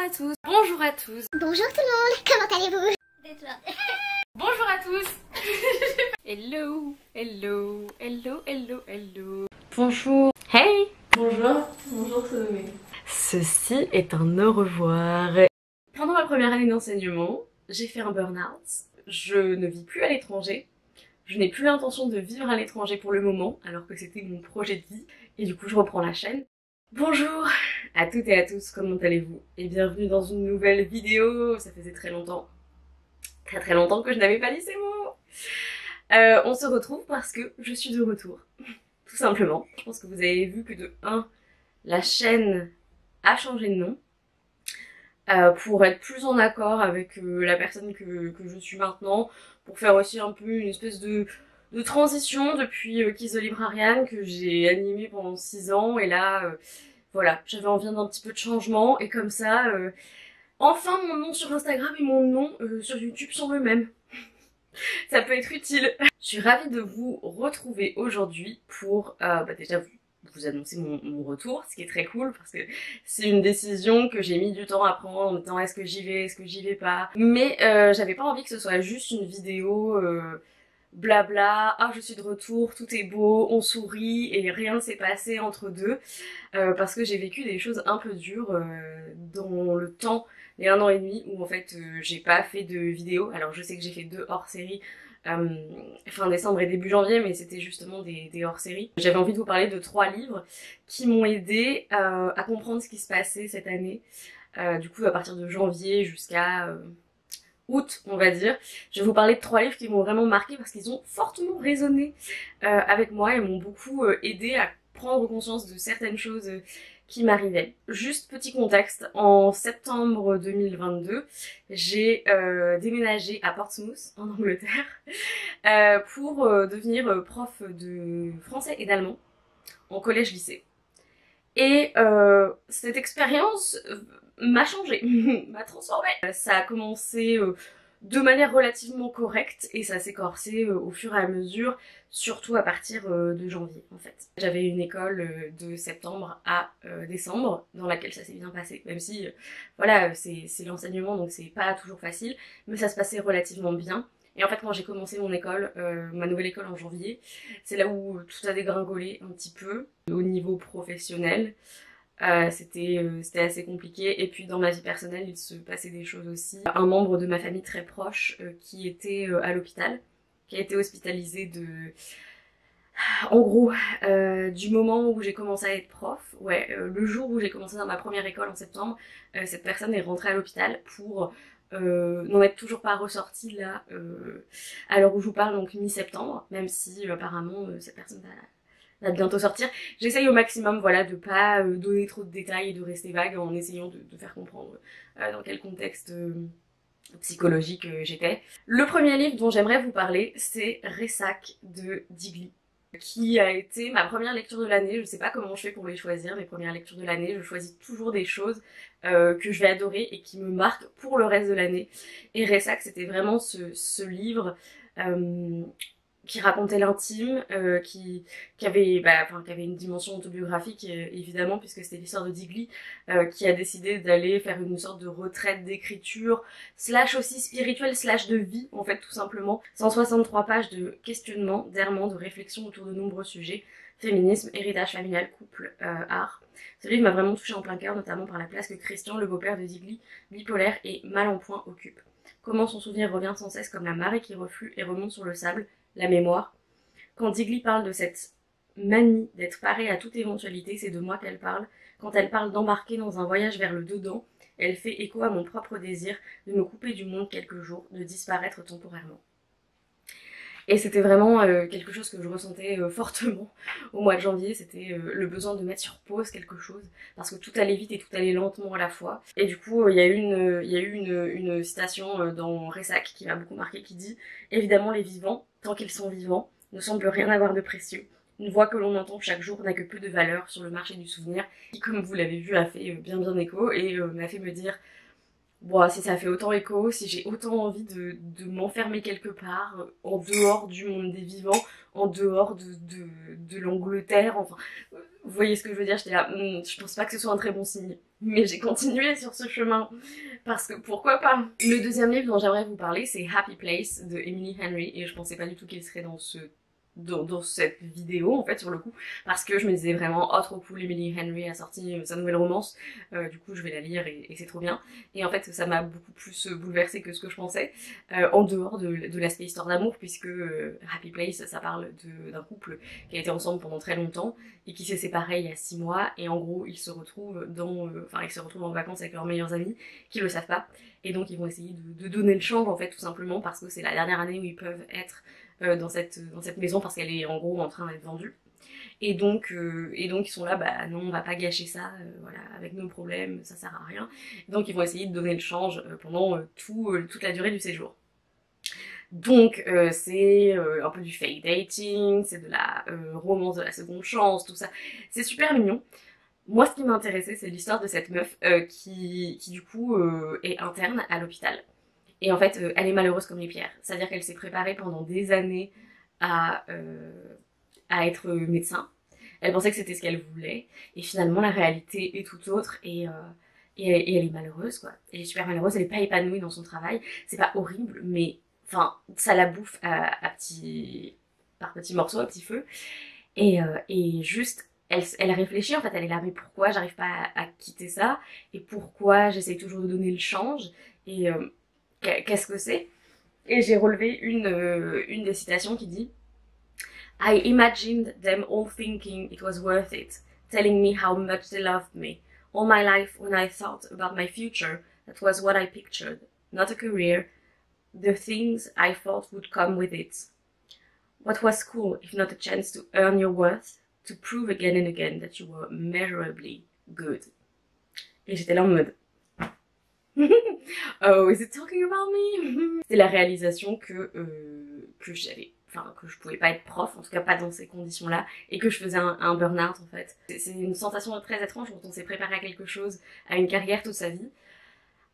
à tous. Bonjour à tous. Bonjour tout le monde, comment allez-vous? Bonjour à tous. Hello, hello, hello, hello, hello. Bonjour. Hey. Bonjour, bonjour Salomé. Ceci est un au revoir. Pendant ma première année d'enseignement, j'ai fait un burn-out. Je ne vis plus à l'étranger. Je n'ai plus l'intention de vivre à l'étranger pour le moment, alors que c'était mon projet de vie. Et du coup, je reprends la chaîne. Bonjour à toutes et à tous, comment allez-vous? Et bienvenue dans une nouvelle vidéo. Ça faisait très longtemps que je n'avais pas dit ces mots. On se retrouve parce que je suis de retour. Tout simplement. Je pense que vous avez vu que de 1, la chaîne a changé de nom. Pour être plus en accord avec la personne que je suis maintenant, pour faire aussi un peu une espèce de transition depuis Kiss the Librarian que j'ai animé pendant 6 ans, et là voilà, j'avais envie d'un petit peu de changement, et comme ça enfin mon nom sur Instagram et mon nom sur YouTube sont le même. Ça peut être utile. Je suis ravie de vous retrouver aujourd'hui pour déjà vous annoncer mon retour, ce qui est très cool parce que c'est une décision que j'ai mis du temps à prendre en me disant est-ce que j'y vais, est-ce que j'y vais pas. Mais j'avais pas envie que ce soit juste une vidéo blabla, ah je suis de retour, tout est beau, on sourit et rien ne s'est passé entre deux, parce que j'ai vécu des choses un peu dures dans le temps, les 1 an et demi où en fait j'ai pas fait de vidéo. Alors je sais que j'ai fait 2 hors-série fin décembre et début janvier, mais c'était justement des hors-séries. J'avais envie de vous parler de 3 livres qui m'ont aidé à comprendre ce qui se passait cette année, du coup à partir de janvier jusqu'à août on va dire. Je vais vous parler de 3 livres qui m'ont vraiment marqué parce qu'ils ont fortement résonné avec moi et m'ont beaucoup aidé à prendre conscience de certaines choses qui m'arrivaient. Juste petit contexte, en septembre 2022, j'ai déménagé à Portsmouth en Angleterre pour devenir prof de français et d'allemand en collège-lycée. Et cette expérience m'a changée, m'a transformée. Ça a commencé de manière relativement correcte et ça s'est corsé au fur et à mesure, surtout à partir de janvier en fait. J'avais une école de septembre à décembre dans laquelle ça s'est bien passé, même si voilà c'est l'enseignement donc c'est pas toujours facile, mais ça se passait relativement bien. Et en fait quand j'ai commencé mon école, ma nouvelle école en janvier, c'est là où tout a dégringolé un petit peu au niveau professionnel. C'était assez compliqué, et puis dans ma vie personnelle il se passait des choses aussi. Un membre de ma famille très proche qui était à l'hôpital, qui a été hospitalisé en gros du moment où j'ai commencé à être prof, le jour où j'ai commencé dans ma première école en septembre, cette personne est rentrée à l'hôpital pour n'en être toujours pas ressortie là à l'heure où je vous parle, donc mi-septembre, même si apparemment cette personne va bientôt sortir. J'essaye au maximum voilà de pas donner trop de détails et de rester vague en essayant de faire comprendre dans quel contexte psychologique j'étais. Le premier livre dont j'aimerais vous parler, c'est Ressac de Digli, qui a été ma première lecture de l'année. Je sais pas comment je fais pour les choisir, mes premières lectures de l'année. Je choisis toujours des choses que je vais adorer et qui me marquent pour le reste de l'année. Et Ressac, c'était vraiment ce livre qui racontait l'intime, qui avait une dimension autobiographique évidemment, puisque c'était l'histoire de Digli qui a décidé d'aller faire une sorte de retraite d'écriture, slash aussi spirituelle, slash de vie en fait tout simplement. 163 pages de questionnement, d'errement, de réflexion autour de nombreux sujets: féminisme, héritage familial, couple, art. Ce livre m'a vraiment touché en plein cœur, notamment par la place que Christian, le beau-père de Digli, bipolaire et mal en point, occupe. Comment son souvenir revient sans cesse comme la marée qui reflue et remonte sur le sable, la mémoire. Quand Digli parle de cette manie d'être parée à toute éventualité, c'est de moi qu'elle parle. Quand elle parle d'embarquer dans un voyage vers le dedans, elle fait écho à mon propre désir de me couper du monde quelques jours, de disparaître temporairement. Et c'était vraiment quelque chose que je ressentais fortement au mois de janvier. C'était le besoin de mettre sur pause quelque chose, parce que tout allait vite et tout allait lentement à la fois. Et du coup il y a eu une citation dans Ressac qui m'a beaucoup marqué, qui dit: évidemment les vivants, tant qu'ils sont vivants, ne semblent rien avoir de précieux. Une voix que l'on entend chaque jour n'a que peu de valeur sur le marché du souvenir, qui, comme vous l'avez vu, a fait bien écho et m'a fait me dire: bon, si ça fait autant écho, si j'ai autant envie de m'enfermer quelque part, en dehors du monde des vivants, en dehors de l'Angleterre, enfin, vous voyez ce que je veux dire, j'étais là, je pense pas que ce soit un très bon signe. Mais j'ai continué sur ce chemin, parce que pourquoi pas. Le deuxième livre dont j'aimerais vous parler, c'est Happy Place de Emily Henry, et je pensais pas du tout qu'il serait dans cette vidéo en fait sur le coup, parce que je me disais vraiment oh trop cool, Emily Henry a sorti sa nouvelle romance, du coup je vais la lire et c'est trop bien, et en fait ça m'a beaucoup plus bouleversée que ce que je pensais, en dehors de l'aspect histoire d'amour, puisque Happy Place ça parle d'un couple qui a été ensemble pendant très longtemps et qui s'est séparé il y a 6 mois, et en gros ils se retrouvent en vacances avec leurs meilleurs amis qui le savent pas, et donc ils vont essayer de donner le change en fait, tout simplement parce que c'est la dernière année où ils peuvent être dans cette maison, parce qu'elle est en gros en train d'être vendue. Et donc ils sont là, bah non, on va pas gâcher ça, voilà, avec nos problèmes, ça sert à rien. Donc ils vont essayer de donner le change pendant toute la durée du séjour. Donc c'est un peu du fake dating, c'est de la romance de la seconde chance, tout ça. C'est super mignon. Moi, ce qui m'intéressait, c'est l'histoire de cette meuf qui du coup est interne à l'hôpital. Et en fait, elle est malheureuse comme les pierres. C'est-à-dire qu'elle s'est préparée pendant des années à être médecin. Elle pensait que c'était ce qu'elle voulait. Et finalement, la réalité est tout autre. Et elle est malheureuse, quoi. Elle est super malheureuse. Elle est pas épanouie dans son travail. C'est pas horrible, mais enfin, ça la bouffe par petits morceaux, à petit feu. Et juste, elle réfléchit, en fait, elle est là, mais pourquoi j'arrive pas à quitter ça? Et pourquoi j'essaie toujours de donner le change? Et qu'est-ce que c'est? Et j'ai relevé une des citations qui dit I imagined them all thinking it was worth it, telling me how much they loved me. All my life when I thought about my future, that was what I pictured. Not a career, the things I thought would come with it. What was cool if not a chance to earn your worth, to prove again and again that you were measurably good. Et j'étais là en mode oh, is it talking about me? C'est la réalisation que je pouvais pas être prof, en tout cas pas dans ces conditions-là, et que je faisais un burn-out en fait. C'est une sensation très étrange quand on s'est préparé à quelque chose, à une carrière toute sa vie,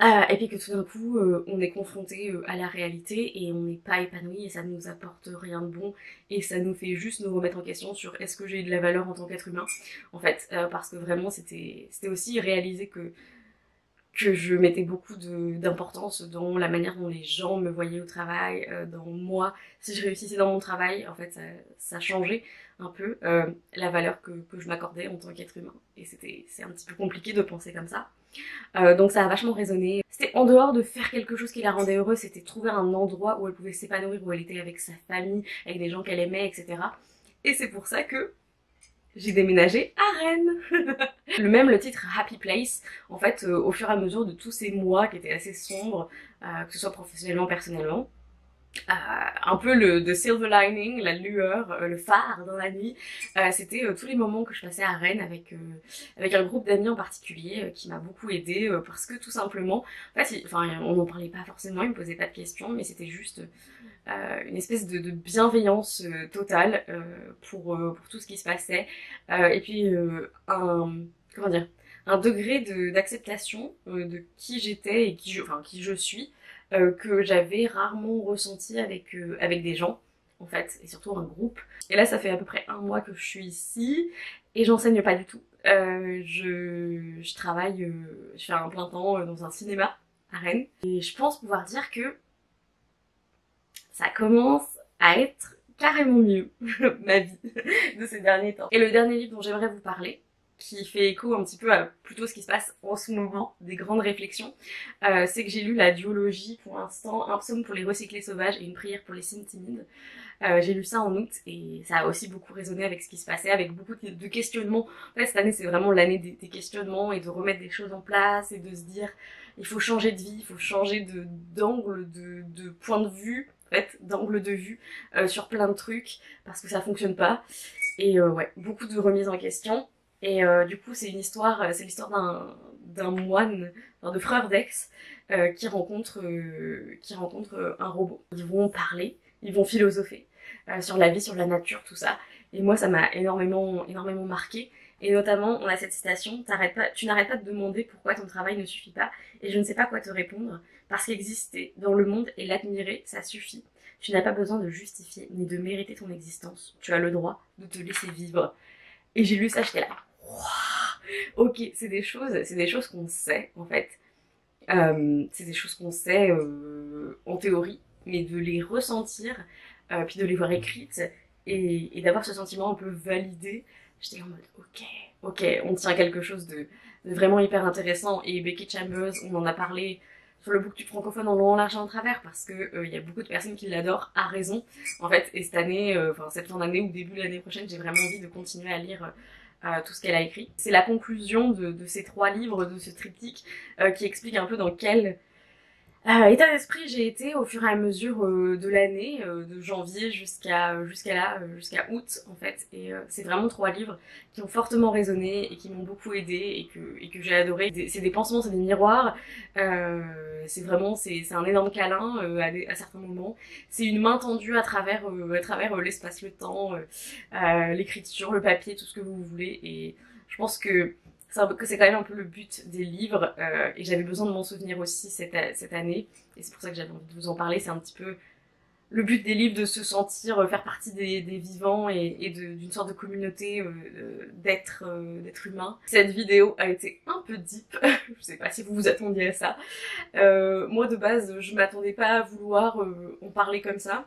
et puis que tout d'un coup on est confronté à la réalité et on n'est pas épanoui et ça ne nous apporte rien de bon, et ça nous fait juste nous remettre en question sur est-ce que j'ai de la valeur en tant qu'être humain en fait, parce que vraiment c'était aussi réaliser que je mettais beaucoup d'importance dans la manière dont les gens me voyaient au travail, dans moi. Si je réussissais dans mon travail, en fait, ça changeait un peu la valeur que je m'accordais en tant qu'être humain. Et c'est un petit peu compliqué de penser comme ça. Donc ça a vachement résonné. C'était en dehors de faire quelque chose qui la rendait heureuse, c'était trouver un endroit où elle pouvait s'épanouir, où elle était avec sa famille, avec des gens qu'elle aimait, etc. Et c'est pour ça que j'ai déménagé à Rennes. Le titre Happy Place, en fait, au fur et à mesure de tous ces mois qui étaient assez sombres, que ce soit professionnellement, personnellement, un peu the silver lining, la lueur, le phare dans la nuit, c'était tous les moments que je passais à Rennes avec un groupe d'amis en particulier qui m'a beaucoup aidée, parce que tout simplement, en fait, on n'en parlait pas forcément, ils me posaient pas de questions, mais c'était juste une espèce de bienveillance totale pour tout ce qui se passait, et puis un degré d'acceptation de qui j'étais et qui je suis, que j'avais rarement ressenti avec des gens en fait, et surtout un groupe. Et là ça fait à peu près 1 mois que je suis ici et j'enseigne pas du tout. Je travaille, je fais un plein temps dans un cinéma à Rennes, et je pense pouvoir dire que ça commence à être carrément mieux, ma vie, de ces derniers temps. Et le dernier livre dont j'aimerais vous parler, qui fait écho un petit peu à plutôt ce qui se passe en ce moment, des grandes réflexions, c'est que j'ai lu la duologie pour l'instant, un psaume pour les recyclés sauvages et une prière pour les cygnes timides. J'ai lu ça en août et ça a aussi beaucoup résonné avec ce qui se passait, avec beaucoup de questionnements. En fait, cette année, c'est vraiment l'année des questionnements et de remettre des choses en place et de se dire il faut changer de vie, il faut changer d'angle, de point de vue, en fait, d'angle de vue sur plein de trucs parce que ça fonctionne pas. Et ouais, beaucoup de remises en question. Et du coup, c'est l'histoire d'un moine, enfin, de frère d'Aix, qui rencontre un robot. Ils vont parler, ils vont philosopher sur la vie, sur la nature, tout ça. Et moi, ça m'a énormément marqué. Et notamment, on a cette citation, tu n'arrêtes pas de demander pourquoi ton travail ne suffit pas, et je ne sais pas quoi te répondre, parce qu'exister dans le monde et l'admirer, ça suffit. Tu n'as pas besoin de justifier ni de mériter ton existence. Tu as le droit de te laisser vivre. Et j'ai lu ça, j'étais là. Wow, ok, c'est des choses qu'on sait en fait. C'est des choses qu'on sait en théorie, mais de les ressentir, puis de les voir écrites et d'avoir ce sentiment un peu validé, j'étais en mode ok, on tient quelque chose de vraiment hyper intéressant. Et Becky Chambers, on en a parlé sur le BookTube francophone en long, en large et en travers, parce que y a beaucoup de personnes qui l'adorent à raison en fait. Et cette année, cette fin d'année ou début de l'année prochaine, j'ai vraiment envie de continuer à lire tout ce qu'elle a écrit. C'est la conclusion de ces 3 livres, de ce triptyque, qui explique un peu dans quel état d'esprit j'ai été au fur et à mesure de l'année, de janvier jusqu'à août en fait. Et c'est vraiment 3 livres qui ont fortement résonné et qui m'ont beaucoup aidée et que j'ai adoré. C'est des pansements, c'est des miroirs, c'est un énorme câlin à certains moments. C'est une main tendue à travers l'espace, le temps, l'écriture, le papier, tout ce que vous voulez. Et je pense que c'est quand même un peu le but des livres, et j'avais besoin de m'en souvenir aussi cette année, et c'est pour ça que j'avais envie de vous en parler. C'est un petit peu le but des livres, de se sentir faire partie des vivants et d'une sorte de communauté d'êtres humains. Cette vidéo a été un peu deep, je sais pas si vous vous attendiez à ça. Moi de base, je m'attendais pas à vouloir en parler comme ça,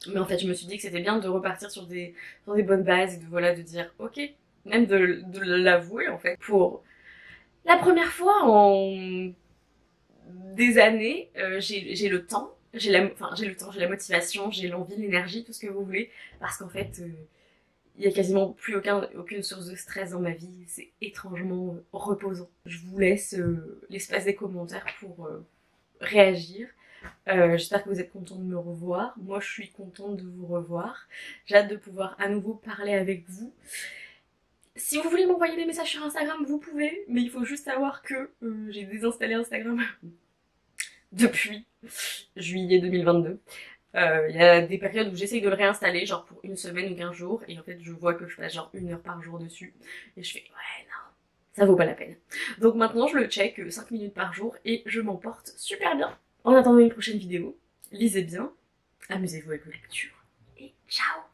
mais en fait je me suis dit que c'était bien de repartir sur des bonnes bases et de dire ok, même de l'avouer en fait. Pour la première fois en des années, j'ai le temps, j'ai la motivation, j'ai l'envie, l'énergie, tout ce que vous voulez, parce qu'en fait, il y a quasiment plus aucune source de stress dans ma vie. C'est étrangement reposant. Je vous laisse l'espace des commentaires pour réagir. J'espère que vous êtes contents de me revoir. Moi, je suis contente de vous revoir. J'ai hâte de pouvoir à nouveau parler avec vous. Si vous voulez m'envoyer des messages sur Instagram, vous pouvez, mais il faut juste savoir que j'ai désinstallé Instagram depuis juillet 2022. Il y a des périodes où j'essaye de le réinstaller, genre pour une semaine ou 15 jours, et en fait je vois que je passe genre 1 heure par jour dessus, et je fais ouais non, ça vaut pas la peine. Donc maintenant je le check 5 minutes par jour, et je m'en porte super bien. En attendant une prochaine vidéo, lisez bien, amusez-vous avec vos lectures, et ciao!